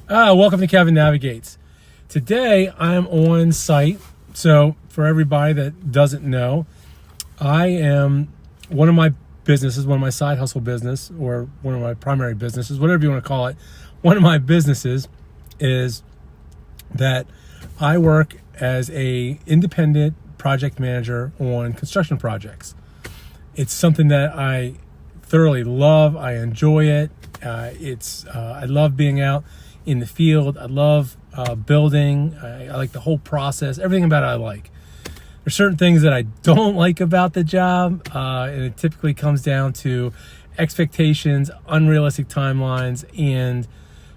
Welcome to Kevin Navigates. Today I'm on site. So for everybody that doesn't know, I am one of my businesses, one of my side hustle business, or one of my primary businesses, whatever you want to call it. One of my businesses is that I work as a independent project manager on construction projects. It's something that I thoroughly love. I enjoy it. I love being out in the field. I love building. I like the whole process. Everything about it I like. There's certain things that I don't like about the job, and it typically comes down to expectations, unrealistic timelines, and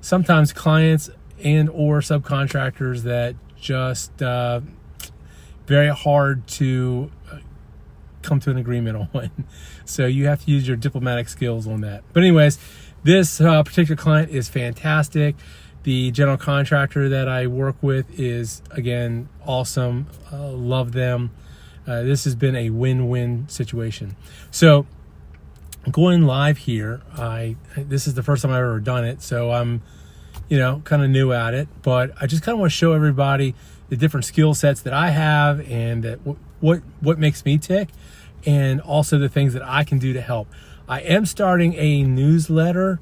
sometimes clients and or subcontractors that just very hard to come to an agreement on. So you have to use your diplomatic skills on that. But anyways, this particular client is fantastic. The general contractor that I work with is, again, awesome. Love them. This has been a win-win situation. So going live here, this is the first time I've ever done it, so I'm kind of new at it, but I just kind of want to show everybody the different skill sets that I have and that what makes me tick, and also the things that I can do to help. I am starting a newsletter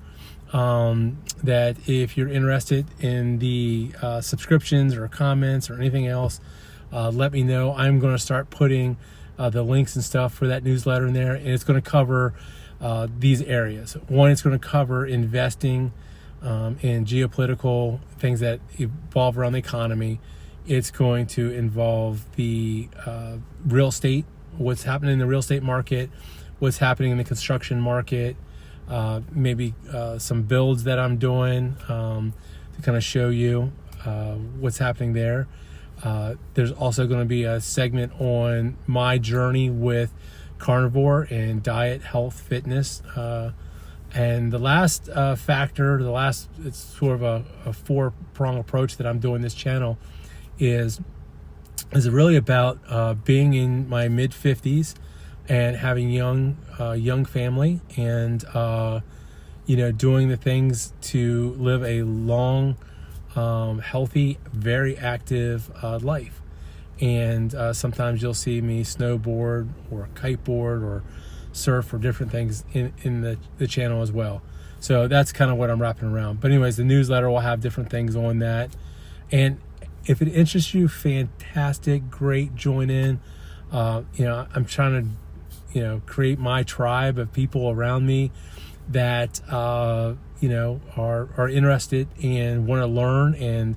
that if you're interested in the subscriptions or comments or anything else, let me know. I'm going to start putting the links and stuff for that newsletter in there, and it's going to cover these areas. One, it's going to cover investing in geopolitical things that evolve around the economy. It's going to involve the real estate, what's happening in the real estate market, what's happening in the construction market, maybe some builds that I'm doing to kind of show you what's happening there. There's also going to be a segment on my journey with carnivore and diet, health, fitness. And the last factor, it's sort of a four-prong approach that I'm doing this channel is really about being in my mid-50s and having young family, and doing the things to live a long, healthy, very active life. And sometimes you'll see me snowboard or kiteboard or surf or different things in the channel as well. So that's kind of what I'm wrapping around. But anyways, the newsletter will have different things on that. And if it interests you, fantastic, great, join in. I'm trying to create my tribe of people around me that are interested and want to learn and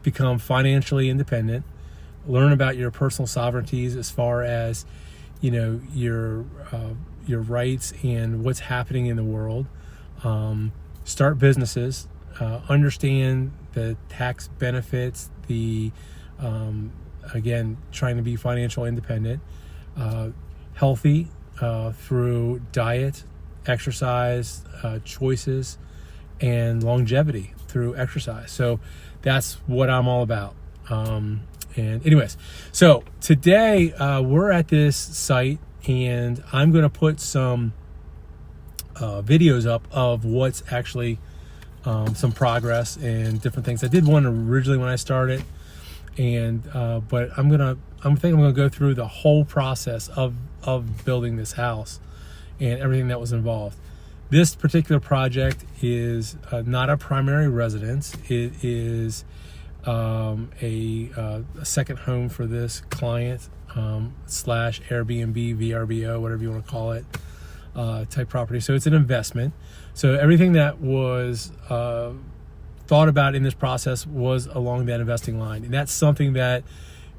become financially independent, learn about your personal sovereignties as far as your rights and what's happening in the world, start businesses, understand the tax benefits, again, trying to be financial independent, healthy through diet, exercise, choices, and longevity through exercise. So that's what I'm all about. And anyways, so today we're at this site, and I'm going to put some videos up of what's actually some progress and different things. I did one originally when I started, and but I'm gonna go through the whole process of building this house and everything that was involved. This particular project is not a primary residence. It is a second home for this client / Airbnb, VRBO, whatever you want to call it, type property. So it's an investment. So everything that was thought about in this process was along that investing line. And that's something that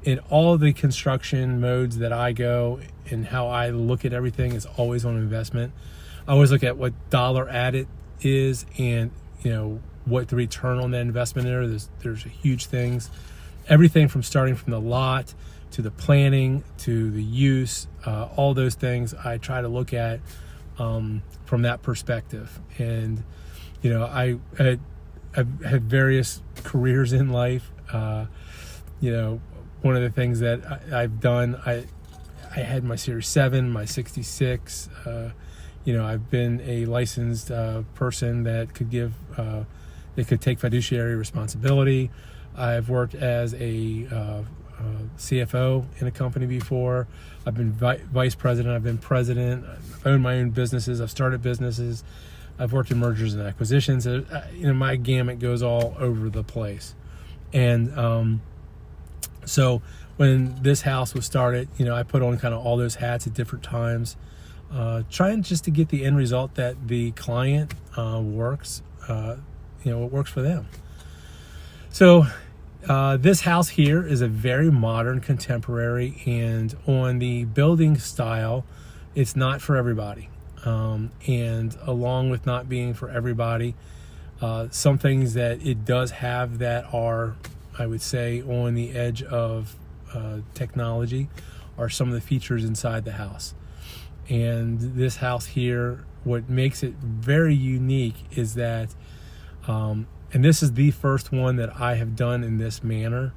in all the construction modes that I go and how I look at everything is always on investment. I always look at what dollar added is and what the return on that investment is. There's huge things, everything from starting from the lot to the planning to the use, all those things I try to look at from that perspective. And I've had various careers in life. One of the things that I've done, I had my Series 7, my 66. I've been a licensed person that could give They could take fiduciary responsibility. I've worked as a CFO in a company before. I've been vice president. I've been president. I've owned my own businesses. I've started businesses. I've worked in mergers and acquisitions. My gamut goes all over the place. And so when this house was started, I put on kind of all those hats at different times, trying just to get the end result that the client works, it works for them. So this house here is a very modern, contemporary, and on the building style, it's not for everybody. And along with not being for everybody, some things that it does have that are, I would say, on the edge of technology are some of the features inside the house. And this house here, what makes it very unique is that, and this is the first one that I have done in this manner,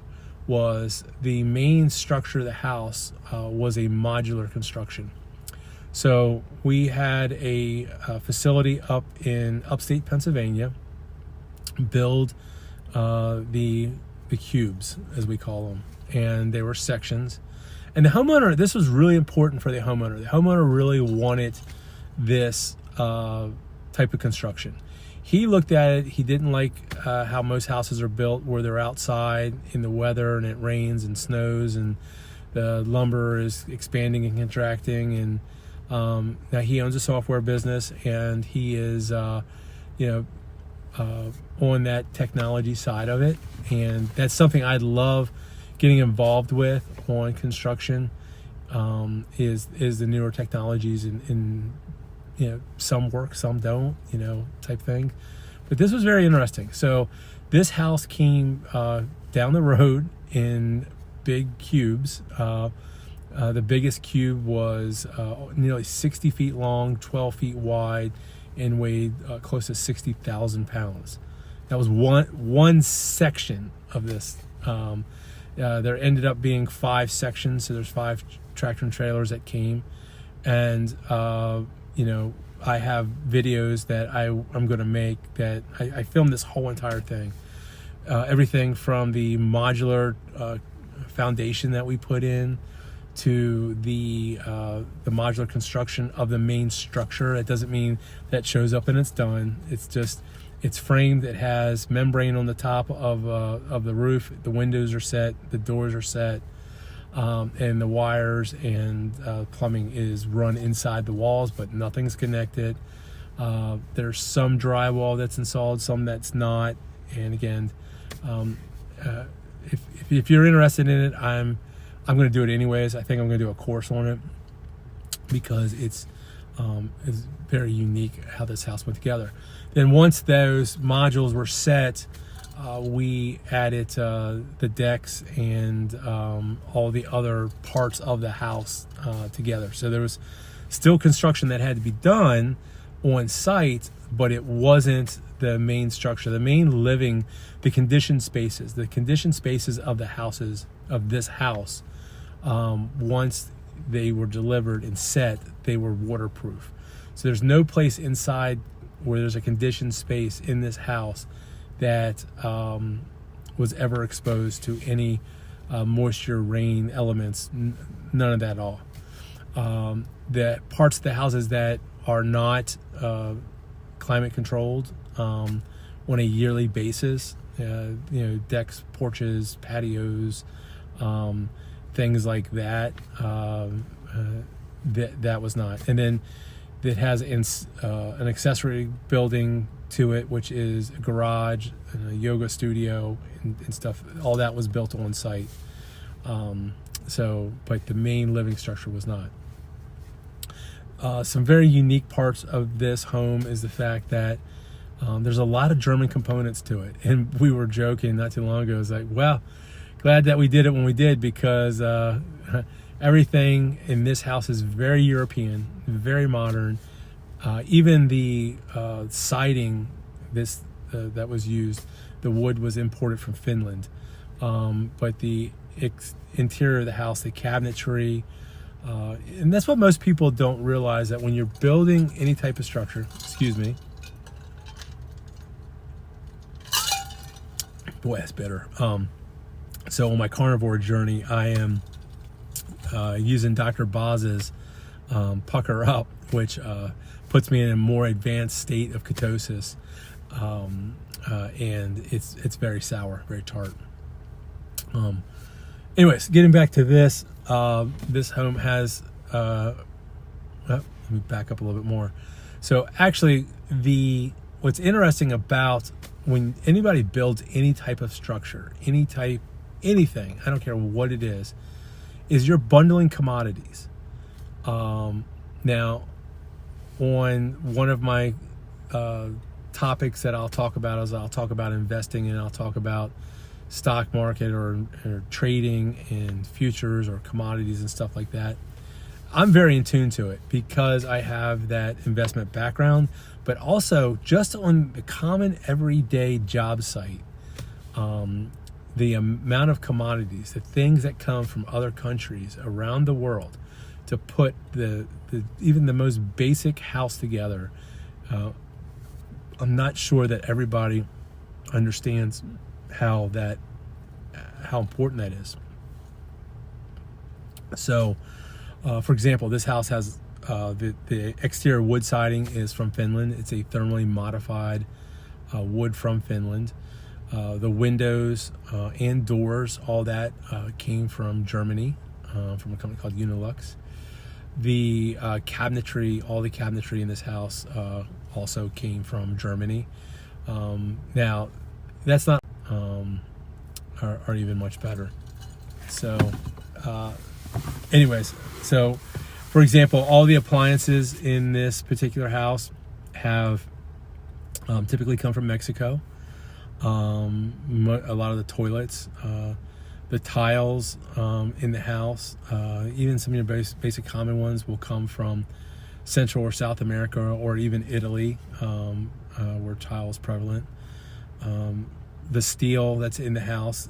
was the main structure of the house was a modular construction. So we had a facility up in upstate Pennsylvania build the cubes, as we call them, and they were sections. And the homeowner, this was really important for the homeowner. The homeowner really wanted this type of construction. He looked at it, he didn't like how most houses are built, where they're outside in the weather and it rains and snows and the lumber is expanding and contracting. And now he owns a software business, and he is on that technology side of it. And that's something I'd love getting involved with on construction, is the newer technologies, and some work, some don't, type thing. But this was very interesting. So this house came down the road in big cubes. The biggest cube was nearly 60 feet long, 12 feet wide, and weighed close to 60,000 pounds. That was one section of this. There ended up being 5 sections, so there's 5 tractor and trailers that came. And, I have videos that I'm going to make that I filmed this whole entire thing. Everything from the modular foundation that we put in, to the modular construction of the main structure. It doesn't mean that shows up and it's done. It's framed. It has membrane on the top of the roof. The windows are set. The doors are set. And the wires and plumbing is run inside the walls, but nothing's connected. There's some drywall that's installed, some that's not. And again, if you're interested in it, I'm going to do it anyways. I think I'm going to do a course on it, because it's very unique how this house went together. Then once those modules were set, we added the decks and all the other parts of the house together. So there was still construction that had to be done on site, but it wasn't the main structure. The main living, the conditioned spaces of the houses, of this house, once they were delivered and set, they were waterproof. So there's no place inside where there's a conditioned space in this house that was ever exposed to any moisture, rain elements, none of that at all. The parts of the houses that are not climate controlled on a yearly basis, decks, porches, patios, things like that, that was not. And then it has an accessory building to it, which is a garage and a yoga studio and stuff. All that was built on site. But the main living structure was not. Some very unique parts of this home is the fact that there's a lot of German components to it. And we were joking not too long ago. It was like, well, glad that we did it when we did, because everything in this house is very European, very modern. Even the siding that was used, the wood was imported from Finland. But the interior of the house, the cabinetry, and that's what most people don't realize, that when you're building any type of structure, excuse me, Boy, that's bitter. So on my carnivore journey, I am using Dr. Boz's Pucker Up, which puts me in a more advanced state of ketosis, and it's very sour, very tart. Anyways, getting back to this, this home has. Let me back up a little bit more. So actually, what's interesting about when anybody builds any type of structure, anything, I don't care what it is you're bundling commodities. Now, on one of my topics that I'll talk about is I'll talk about investing, and I'll talk about stock market or trading in futures or commodities and stuff like that. I'm very in tune to it because I have that investment background, but also just on the common everyday job site, the amount of commodities, the things that come from other countries around the world to put even the most basic house together. I'm not sure that everybody understands how important that is. So, for example, this house has the exterior wood siding is from Finland. It's a thermally modified wood from Finland. The windows and doors, all that came from Germany, from a company called Unilux. The cabinetry, all the cabinetry in this house also came from Germany. Now, that's not are even much better. So, anyways, so for example, all the appliances in this particular house have typically come from Mexico. A lot of the toilets, the tiles in the house, even some of your basic common ones will come from Central or South America, or even Italy, where tile is prevalent. The steel that's in the house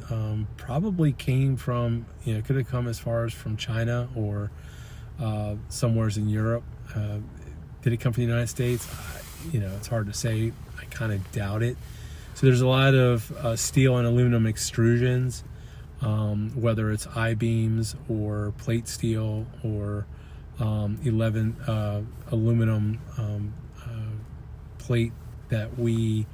probably came from, could have come as far as from China or somewheres in Europe. Did it come from the United States? It's hard to say. I kind of doubt it. So there's a lot of steel and aluminum extrusions, whether it's I-beams or plate steel or 11 aluminum plate that we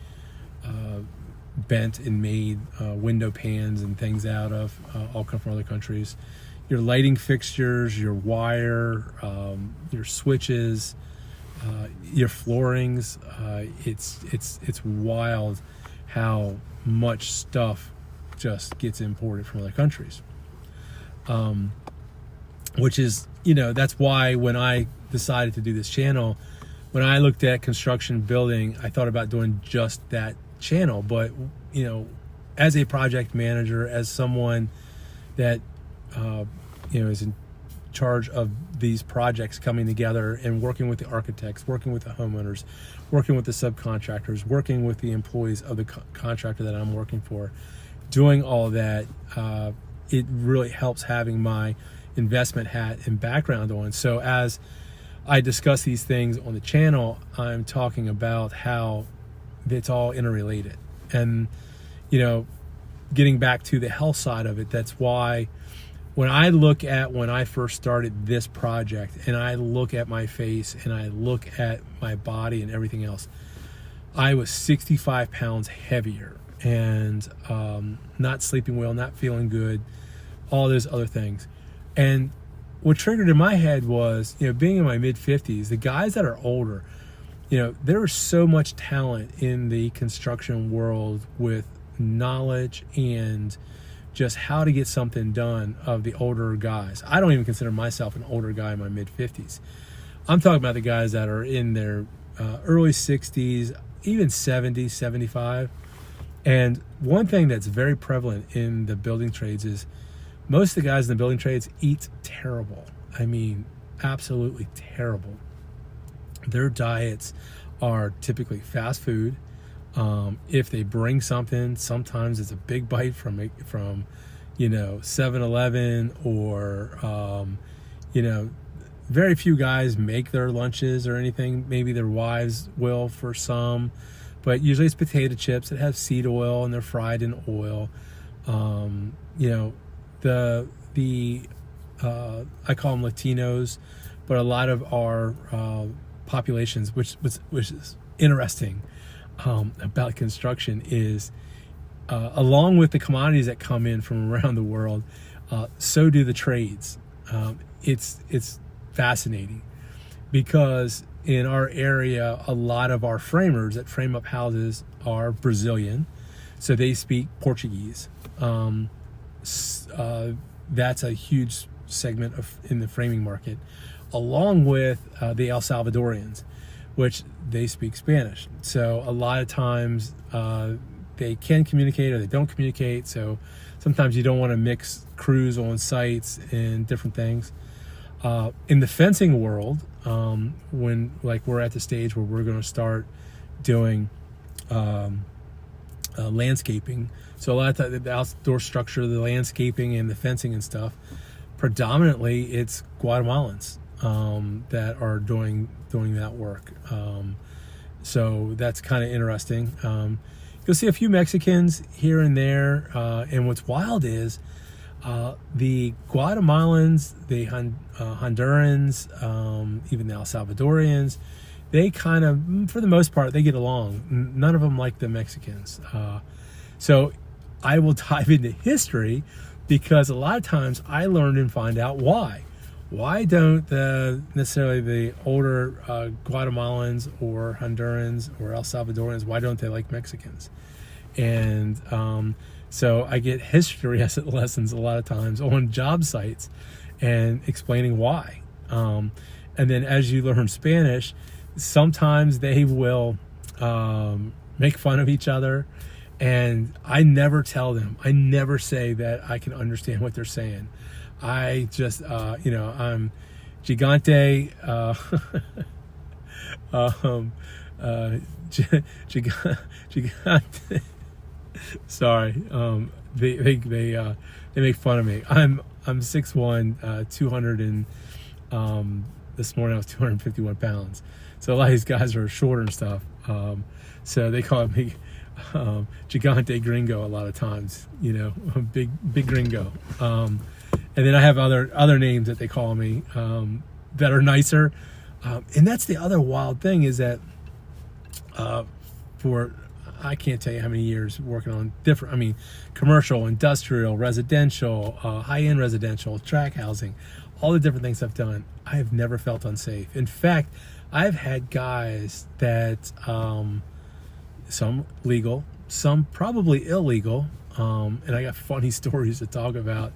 bent and made window pans and things out of, all come from other countries. Your lighting fixtures, your wire, your switches, your floorings, it's wild how much stuff just gets imported from other countries. Which is, that's why when I decided to do this channel, when I looked at construction building, I thought about doing just that channel. But, as a project manager, as someone that, is in charge of these projects coming together and working with the architects, working with the homeowners, working with the subcontractors, working with the employees of the contractor that I'm working for, doing all that, it really helps having my investment hat and background on. So as I discuss these things on the channel, I'm talking about how it's all interrelated. And, getting back to the health side of it, that's why when I look at when I first started this project and I look at my face and I look at my body and everything else, I was 65 pounds heavier and not sleeping well, not feeling good, all those other things. And what triggered in my head was, being in my mid-50s, the guys that are older, there is so much talent in the construction world with knowledge and just how to get something done of the older guys. I don't even consider myself an older guy in my mid-50s. I'm talking about the guys that are in their early 60s, even 70, 75. And one thing that's very prevalent in the building trades is most of the guys in the building trades eat terrible. I mean, absolutely terrible. Their diets are typically fast food. If they bring something, sometimes it's a big bite from 7-Eleven or, very few guys make their lunches or anything. Maybe their wives will for some, but usually it's potato chips that have seed oil and they're fried in oil. You know, the I call them Latinos, but a lot of our populations, which is interesting about construction, is along with the commodities that come in from around the world, so do the trades. It's fascinating because in our area, a lot of our framers that frame up houses are Brazilian, so they speak Portuguese. That's a huge segment in the framing market, along with the El Salvadorians, which they speak Spanish. So a lot of times they can communicate or they don't communicate. So sometimes you don't want to mix crews on sites and different things. In the fencing world, when like we're at the stage where we're going to start doing landscaping, so a lot of the outdoor structure, the landscaping and the fencing and stuff, predominantly it's Guatemalans that are doing that work. So that's kind of interesting. You'll see a few Mexicans here and there, and what's wild is the Guatemalans, the Hondurans, even the El Salvadorians, they kind of, for the most part, they get along. None of them like the Mexicans. So I will dive into history because a lot of times I learn and find out why. Why don't necessarily the older Guatemalans or Hondurans or El Salvadorians, why don't they like Mexicans? And so I get history lessons a lot of times on job sites and explaining why. And then as you learn Spanish, sometimes they will make fun of each other. And I never tell them, I never say that I can understand what they're saying. I just, I'm gigante, gigante. Sorry, they make fun of me. I'm 6'1", 200 and this morning I was 251 pounds. So a lot of these guys are shorter and stuff. So they call me gigante gringo a lot of times. Big gringo. And then I have other names that they call me that are nicer. And that's the other wild thing is that I can't tell you how many years working on commercial, industrial, residential, high-end residential, tract housing, all the different things I've done, I have never felt unsafe. In fact, I've had guys that, some legal, some probably illegal, and I got funny stories to talk about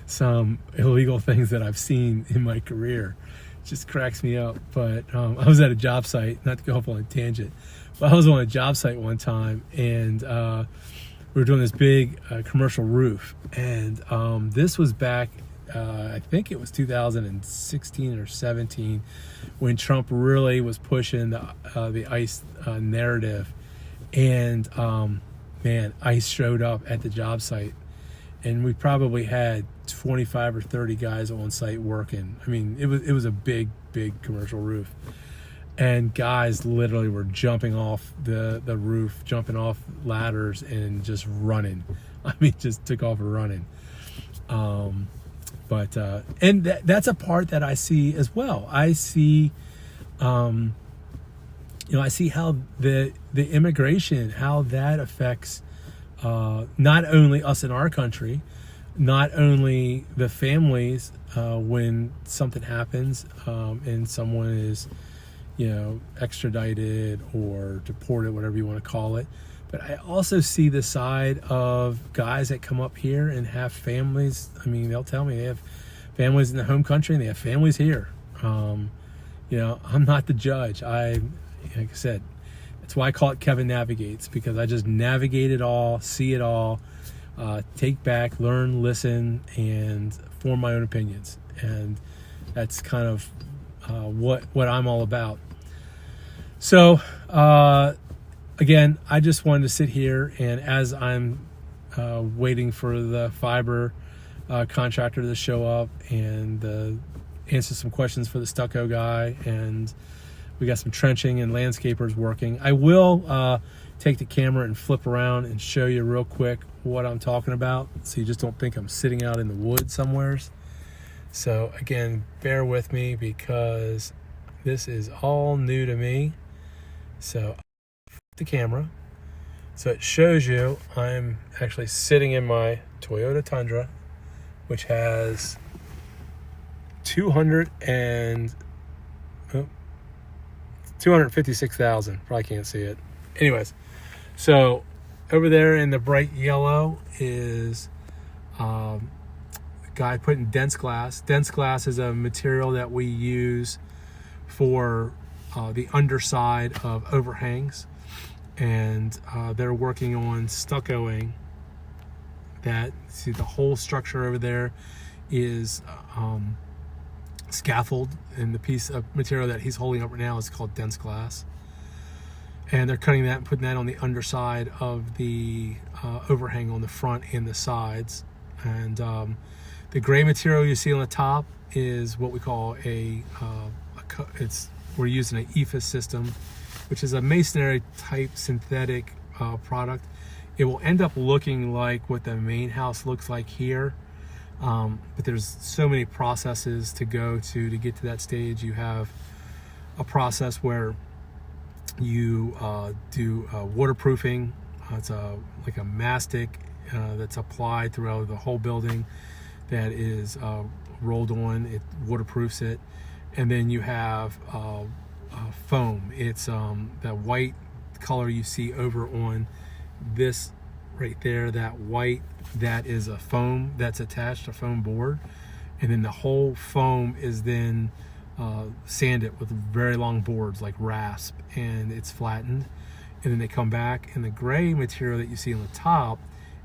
some illegal things that I've seen in my career. It just cracks me up. But I was at a job site, not to go off on a tangent, but I was on a job site one time, and we were doing this big commercial roof. And this was back, I think it was 2016 or 17, when Trump really was pushing the ICE narrative. And man, ICE showed up at the job site, and we probably had 25 or 30 guys on site working. It was a big commercial roof, and guys literally were jumping off the roof, jumping off ladders and just running. Just took off running. But that's a part that I see as well. I see I see how the immigration, how that affects not only us in our country, not only the families when something happens and someone is, extradited or deported, whatever you want to call it. But I also see the side of guys that come up here and have families. They'll tell me they have families in the home country and they have families here. I'm not the judge. Like I said, that's why I call it Kevin Navigates, because I just navigate it all, see it all, take back, learn, listen, and form my own opinions. And that's kind of what I'm all about. So, again, I just wanted to sit here, and as I'm waiting for the fiber contractor to show up and answer some questions for the stucco guy, and we got some trenching and landscapers working. I will take the camera and flip around and show you real quick what I'm talking about, so you just don't think I'm sitting out in the woods somewheres. So again, bear with me because this is all new to me. So the camera, so it shows you I'm actually sitting in my Toyota Tundra, which has 256,000. Probably can't see it. Anyways, so over there in the bright yellow is a guy putting dense glass. Dense glass is a material that we use for the underside of overhangs, and they're working on stuccoing that. See, the whole structure over there is scaffold, and the piece of material that he's holding up right now is called dense glass, and they're cutting that and putting that on the underside of the overhang on the front and the sides. And the gray material you see on the top is what we call we're using an EFIS system, which is a masonry type synthetic product. It will end up looking like what the main house looks like here. But there's so many processes to go to get to that stage. You have a process where you do waterproofing. It's like a mastic that's applied throughout the whole building that is rolled on. It waterproofs it. And then you have foam. It's that white color you see over on this right there, that white, that is a foam that's attached, a foam board. And then the whole foam is then sanded with very long boards like rasp, and it's flattened. And then they come back, and the gray material that you see on the top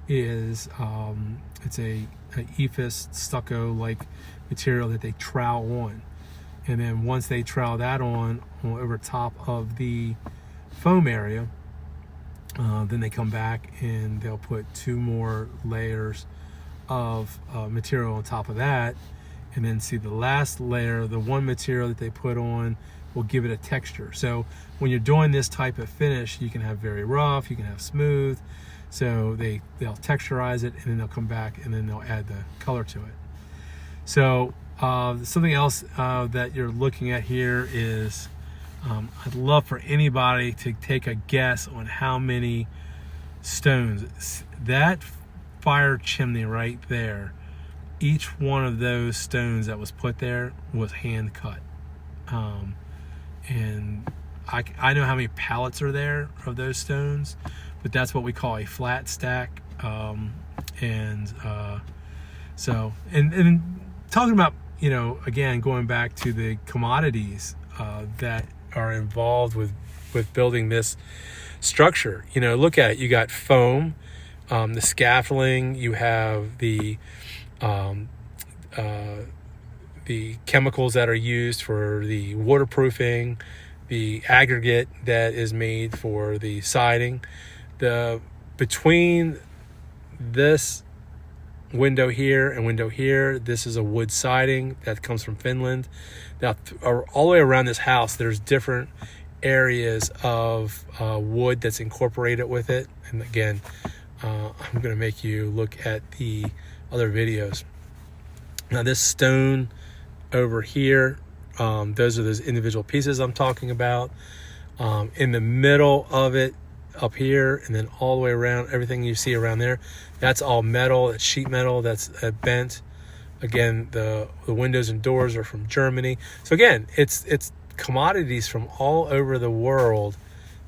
is it's a EFIS stucco like material that they trowel on. And then once they trowel that on over top of the foam area, then they come back and they'll put 2 more layers of material on top of that. And then see, the last layer, the one material that they put on, will give it a texture. So when you're doing this type of finish, you can have very rough, you can have smooth. So they'll texturize it, and then they'll come back and then they'll add the color to it. So something else that you're looking at here is I'd love for anybody to take a guess on how many stones. That fire chimney right there, each one of those stones that was put there was hand cut. And I know how many pallets are there of those stones, but that's what we call a flat stack. And talking about, again, going back to the commodities that are involved with building this structure. Look at it. You got foam, the scaffolding, you have the chemicals that are used for the waterproofing, the aggregate that is made for the siding. Between this window here and window here, this is a wood siding that comes from Finland. Now, all the way around this house, there's different areas of wood that's incorporated with it. And again, I'm going to make you look at the other videos. Now, this stone over here, those are those individual pieces I'm talking about. In the middle of it, up here, and then all the way around, everything you see around there, that's all metal. That's sheet metal that's bent. Again, the windows and doors are from Germany. So again, it's commodities from all over the world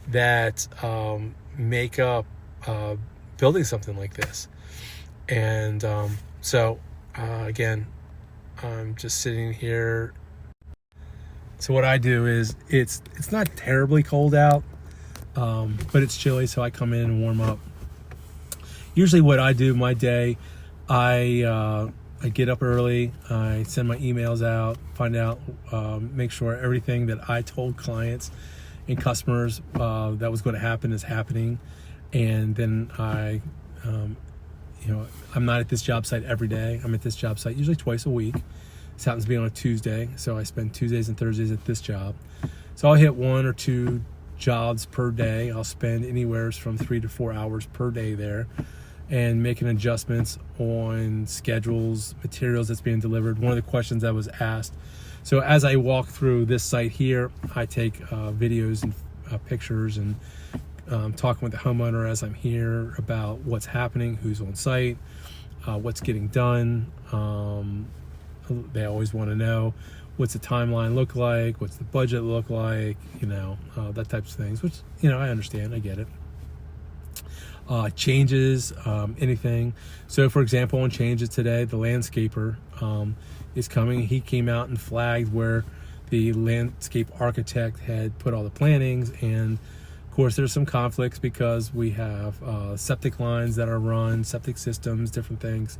that make up building something like this. And again, I'm just sitting here. So what I do is it's not terribly cold out, but it's chilly, so I come in and warm up. Usually what I do my day, I get up early, I send my emails out, find out, make sure everything that I told clients and customers that was going to happen is happening. And then I'm not at this job site every day. I'm at this job site usually twice a week. This happens to be on a Tuesday, so I spend Tuesdays and Thursdays at this job. So I'll hit 1 or 2 jobs per day. I'll spend anywhere from 3 to 4 hours per day there, and making adjustments on schedules, materials that's being delivered. One of the questions that was asked, so as I walk through this site here, I take videos and pictures, and talking with the homeowner as I'm here about what's happening, who's on site, what's getting done. They always want to know, what's the timeline look like, what's the budget look like, that types of things, which, I understand, I get it. Changes, anything. So for example, on changes today, the landscaper is coming. He came out and flagged where the landscape architect had put all the plantings, and of course there's some conflicts because we have septic lines that are run, septic systems, different things.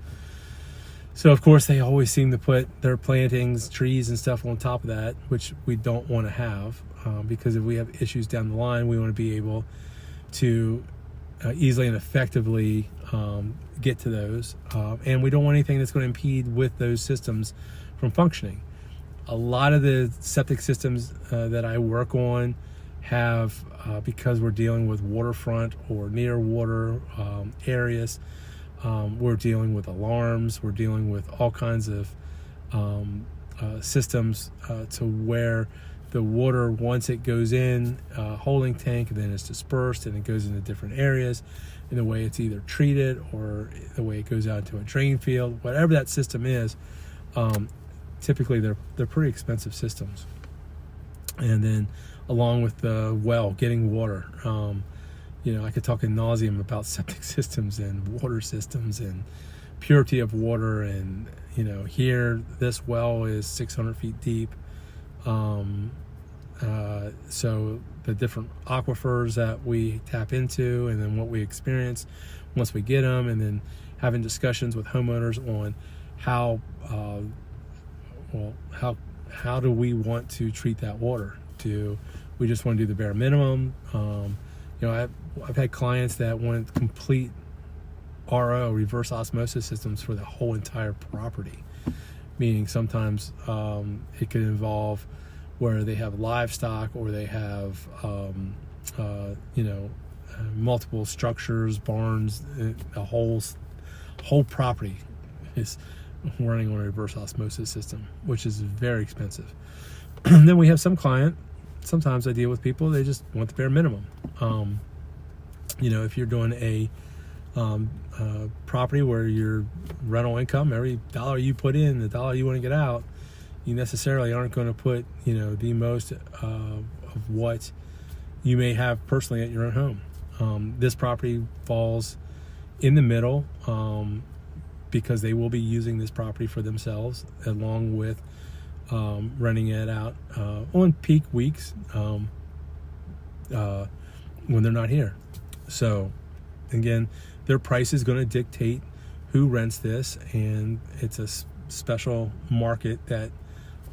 So of course they always seem to put their plantings, trees and stuff on top of that, which we don't want to have, because if we have issues down the line, we want to be able to easily and effectively get to those, and we don't want anything that's going to impede with those systems from functioning. A lot of the septic systems that I work on have, because we're dealing with waterfront or near water areas, we're dealing with alarms, we're dealing with all kinds of systems to where the water, once it goes in a holding tank, and then it's dispersed and it goes into different areas, and the way it's either treated or the way it goes out into a drain field, whatever that system is, typically they're pretty expensive systems. And then along with the well, getting water, I could talk ad nauseum about septic systems and water systems and purity of water, and here this well is 600 feet deep. So the different aquifers that we tap into, and then what we experience once we get them, and then having discussions with homeowners on how do we want to treat that water? Do we just want to do the bare minimum? I've had clients that want complete RO, reverse osmosis systems, for the whole entire property, meaning sometimes it could involve where they have livestock, or they have multiple structures, barns, a whole property is running on a reverse osmosis system, which is very expensive. And then we have sometimes I deal with people, they just want the bare minimum. If you're doing a property where your rental income, every dollar you put in, the dollar you want to get out, you necessarily aren't going to put the most of what you may have personally at your own home. This property falls in the middle, because they will be using this property for themselves, along with renting it out on peak weeks when they're not here. So again, their price is going to dictate who rents this, and it's a special market that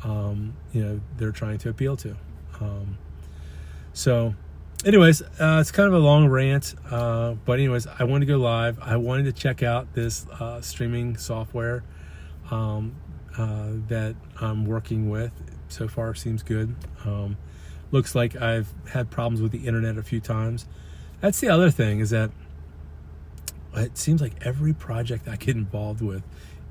they're trying to appeal to. So anyways, it's kind of a long rant, but anyways, I wanted to go live. I wanted to check out this streaming software that I'm working with. So far seems good. Looks like I've had problems with the internet a few times. That's the other thing, is that it seems like every project I get involved with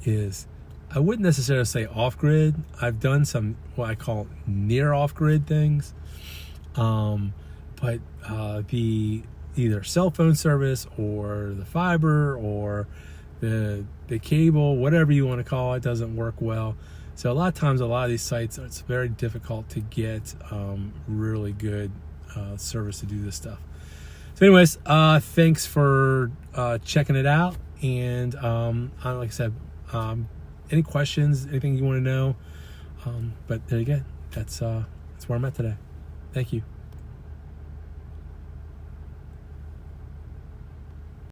is, I wouldn't necessarily say off-grid. I've done some what I call near off-grid things, but the either cell phone service or the fiber or the cable, whatever you want to call it, doesn't work well. So a lot of times, a lot of these sites, it's very difficult to get really good service to do this stuff. So anyways, thanks for checking it out. And like I said, any questions, anything you want to know, but there you go. That's where I'm at today. Thank you.